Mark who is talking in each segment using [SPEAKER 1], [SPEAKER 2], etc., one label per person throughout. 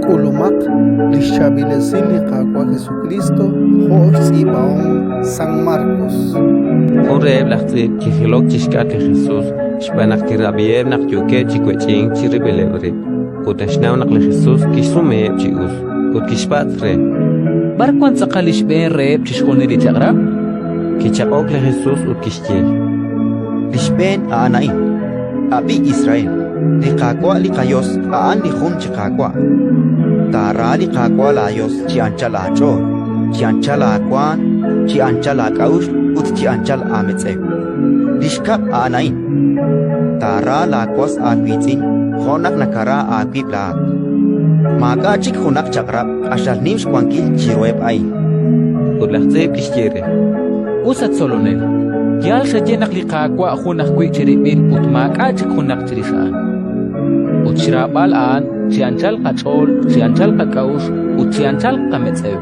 [SPEAKER 1] Ulumak lishabilesin liqaqua Jesucristo Jorge Baon San Marcos.
[SPEAKER 2] Jorge Blachti Kijilok Chishkat Jesús Shpanak Tirabiev nak Yuke Chikweching Chiribelebre Kutashnaw nak Jesús Kisume Chius Kut Kishpatre
[SPEAKER 3] Barkwan Sakalish Ben Reb Chishkuni Lichagra
[SPEAKER 2] Kichakok Jesús Ut Kishtil
[SPEAKER 4] Lishben Anain Abi Israel Liqaqua liqayos aan lihun chiqaqua Tara liqaqua layos chianchal achor chianchal aquan chianchal aqaush ut chianchal ametsew Lishkab Anain Tara laquas aquitzin Honak nakara aquibla Maka chik honak chakrab ashal nimsh kwankil chiroeb ay
[SPEAKER 2] Utlachtzeb Kishtire
[SPEAKER 3] Usat Solonel Yal shajenak liqaqua hunak kwi chiribin ut maka chik hunak chirisaan Ut shirabal an chianchal qachol chianchal qaqaush ut chianchal qametsew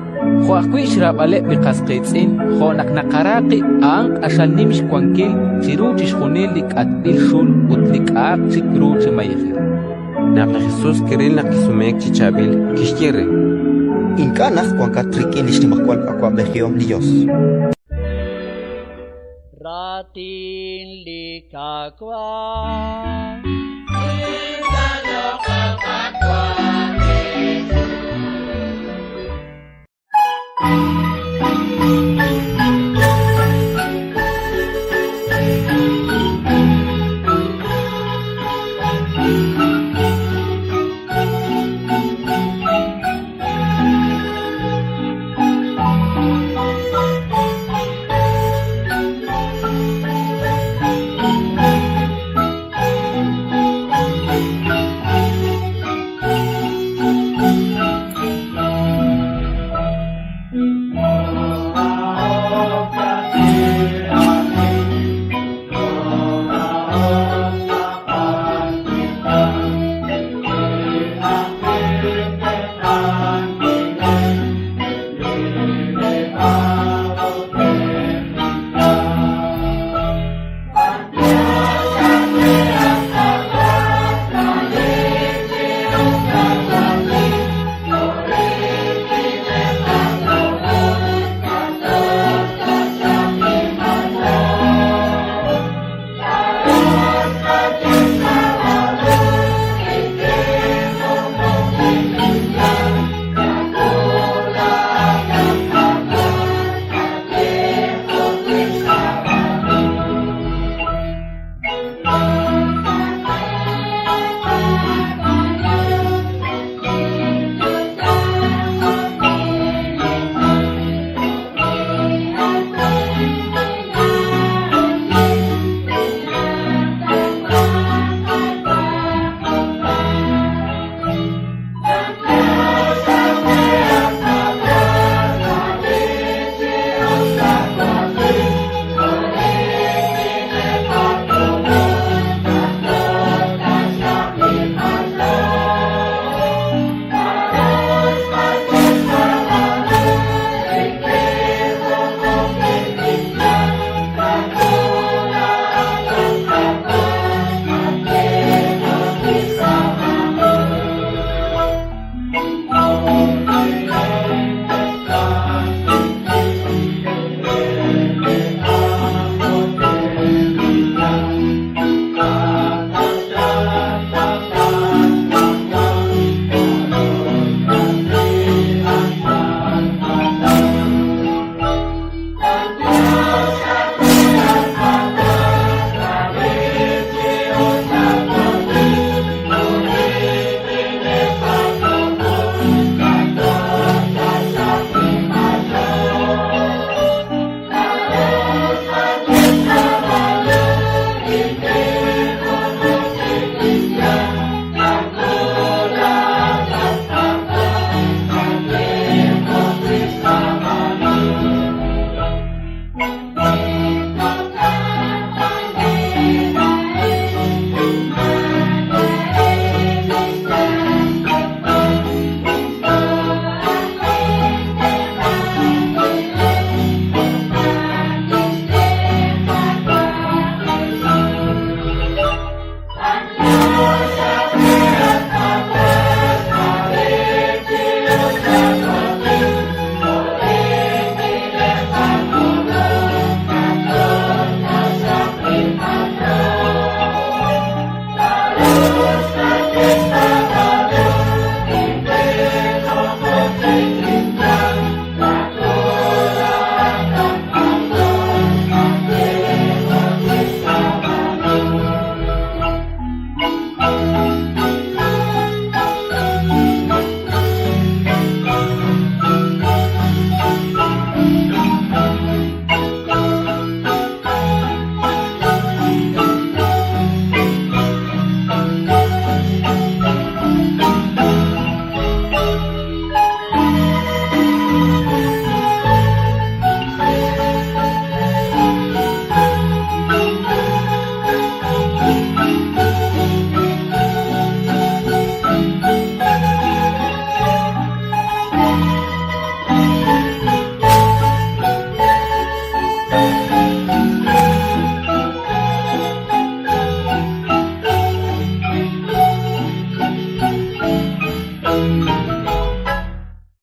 [SPEAKER 3] Khoaqwi shirabale biqasqitzin honak nakaraqi an ashal nimsh kwankil chiru chishkhunil likatbil shul ut likaq chikru chimaykhir
[SPEAKER 2] Nak Jesús Kiril nak Kisumek Chichabil Kishtire
[SPEAKER 4] Inka nas kwanka trikin lishtimakwal aqua behiom Dios
[SPEAKER 5] Ratin likaqua